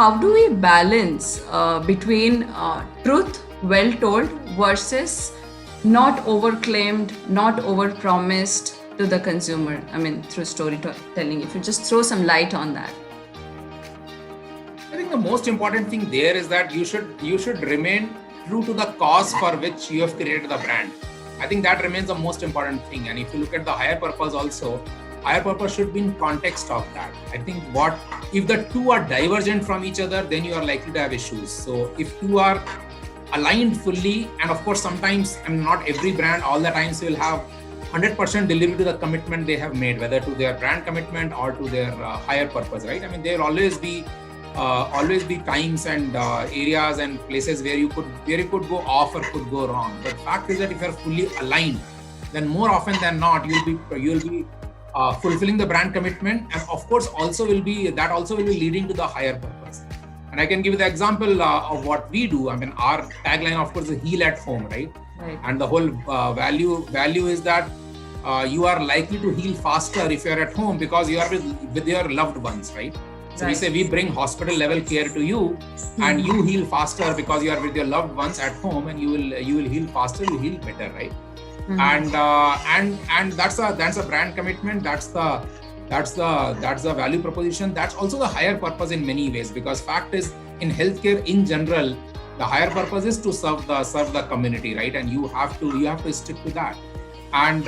how do we balance between truth well told versus not overclaimed, not overpromised to the consumer? I mean, through storytelling. If you just throw some light on that. I think the most important thing there is that you should remain true to the cause for which you have created the brand. I think that remains the most important thing. And if you look at the higher purpose also, higher purpose should be in context of that. I think if the two are divergent from each other, then you are likely to have issues. So if two are aligned fully, and of course sometimes, and not every brand all the times will have 100% delivery to the commitment they have made, whether to their brand commitment or to their higher purpose, right? I mean, there will always be times and areas and places where you could go off or could go wrong. But fact is that if you're fully aligned, then more often than not you'll be fulfilling the brand commitment, and of course also will be leading to the higher purpose. And I can give you the example of what we do. I mean, our tagline, of course, is heal at home, right? And the whole value is that you are likely to heal faster if you're at home because you are with your loved ones, right? So we say we bring hospital level care to you, and you heal faster because you are with your loved ones at home, and you will heal faster, you heal better, right? And that's a brand commitment. That's the value proposition. That's also the higher purpose in many ways, because fact is, in healthcare in general, the higher purpose is to serve the community, right? And you have to stick to that. And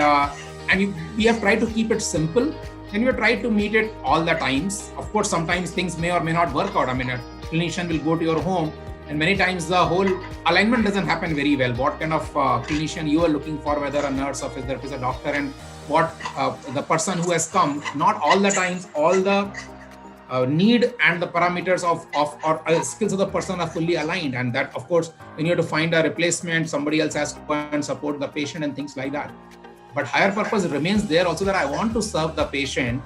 we have tried to keep it simple, and we have tried to meet it all the times. Of course, sometimes things may or may not work out. I mean, a clinician will go to your home, and many times the whole alignment doesn't happen very well. What kind of clinician you are looking for, whether a nurse, a physiotherapist, a doctor, and what the person who has come, not all the times, all the need and the parameters of skills of the person are fully aligned. And that, of course, when you have to find a replacement, somebody else has to go and support the patient and things like that. But higher purpose remains there also, that I want to serve the patient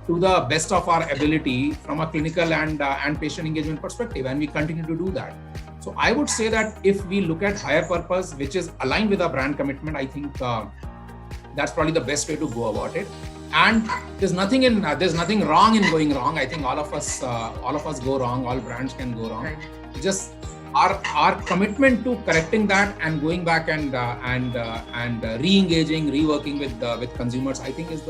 to the best of our ability from a clinical and patient engagement perspective, and we continue to do that. So I would say that if we look at higher purpose, which is aligned with our brand commitment, I think that's probably the best way to go about it. And there's nothing wrong in going wrong. I think all of us go wrong. All brands can go wrong. Right. Just our commitment to correcting that and going back and re-engaging, reworking with consumers, I think is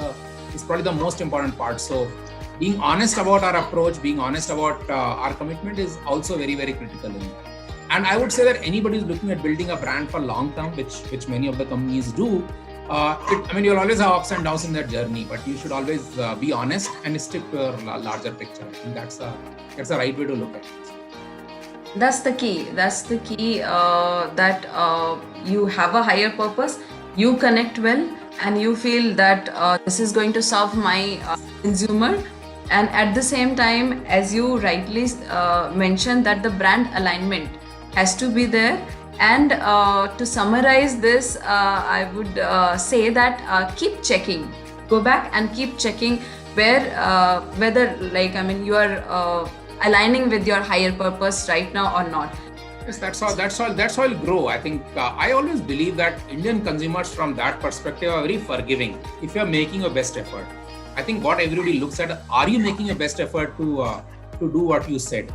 probably the most important part. So being honest about our approach, being honest about our commitment is also very, very critical in that. And I would say that anybody who's looking at building a brand for long term, which many of the companies do, you'll always have ups and downs in that journey, but you should always be honest and stick to your larger picture. I think that's the right way to look at it. That's the key. That you have a higher purpose, you connect well, and you feel that this is going to serve my consumer. And at the same time, as you rightly mentioned, that the brand alignment has to be there. And to summarize this, I would say that keep checking. Go back and keep checking whether you are aligning with your higher purpose right now or not. Yes, that's how it'll grow. I think I always believe that Indian consumers from that perspective are very forgiving if you're making your best effort. I think what everybody looks at, are you making your best effort to do what you said?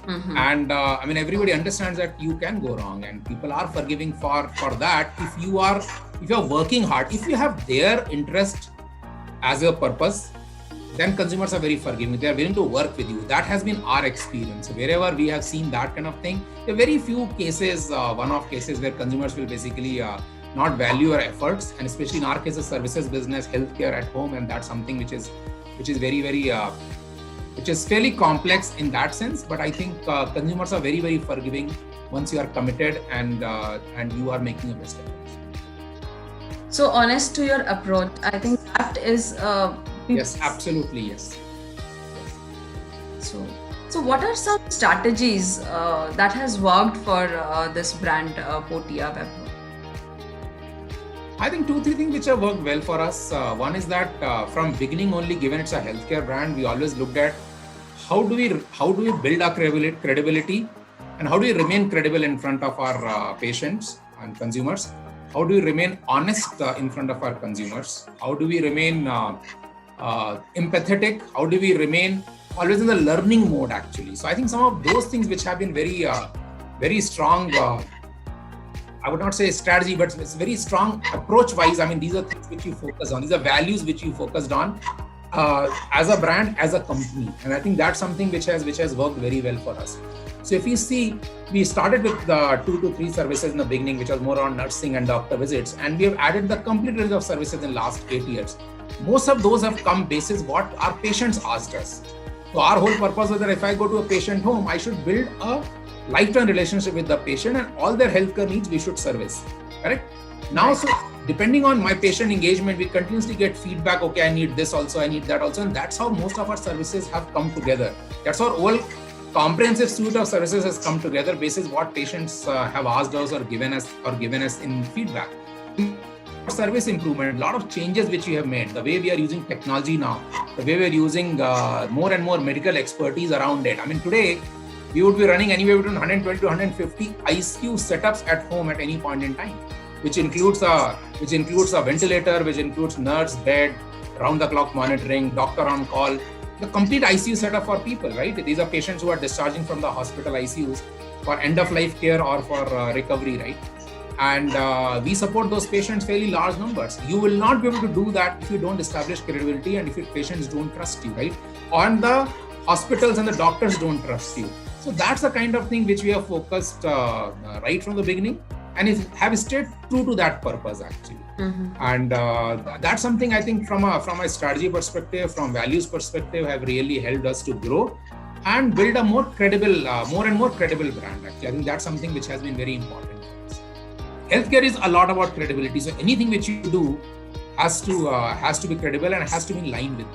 Mm-hmm. And everybody understands that you can go wrong, and people are forgiving for that. If you're working hard, if you have their interest as your purpose, then consumers are very forgiving. They are willing to work with you. That has been our experience. So wherever we have seen that kind of thing, there are very few cases, one-off cases where consumers will basically not value our efforts, and especially in our case, the services business, healthcare at home, and that's something which is very, very which is fairly complex in that sense. But I think consumers are very, very forgiving once you are committed and you are making your best efforts. So honest to your approach, I think that is. Yes, absolutely, yes. So what are some strategies that has worked for this brand, Potia Vaibhav? I think 2-3 things which have worked well for us. One is that from beginning only, given it's a healthcare brand, we always looked at how do we build our credibility, and how do we remain credible in front of our patients and consumers? How do we remain honest in front of our consumers? How do we remain empathetic? How do we remain always in the learning mode actually. So I think some of those things which have been very strong, I would not say strategy, but it's very strong approach wise. I mean, these are things which you focus on. These are values which you focused on as a brand, as a company. And I think that's something which has worked very well for us. So if you see, we started with the 2 to 3 services in the beginning, which was more on nursing and doctor visits. And we have added the complete range of services in the last 8 years. Most of those have come basis what our patients asked us. So our whole purpose was that if I go to a patient home, I should build a lifetime relationship with the patient and all their healthcare needs we should service. Correct? Now, so depending on my patient engagement, we continuously get feedback. Okay, I need this also, I need that also. And that's how most of our services have come together. That's our whole comprehensive suite of services has come together basis what patients have asked us or given us in feedback. Service improvement, a lot of changes which we have made, the way we are using technology now, the way we are using more and more medical expertise around it. I mean, today we would be running anywhere between 120 to 150 ICU setups at home at any point in time, which includes a ventilator, which includes nurse, bed, round the clock monitoring, doctor on call, the complete ICU setup for people, right? These are patients who are discharging from the hospital ICUs for end of life care or for recovery, right? And we support those patients fairly large numbers. You will not be able to do that if you don't establish credibility and if your patients don't trust you, right? And the hospitals and the doctors don't trust you. So that's the kind of thing which we have focused right from the beginning and have stayed true to that purpose actually. Mm-hmm. And that's something I think from a strategy perspective, from values perspective, have really helped us to grow and build a more and more credible brand. Actually, I think that's something which has been very important. Healthcare is a lot about credibility. So anything which you do has to be credible and has to be in line with it.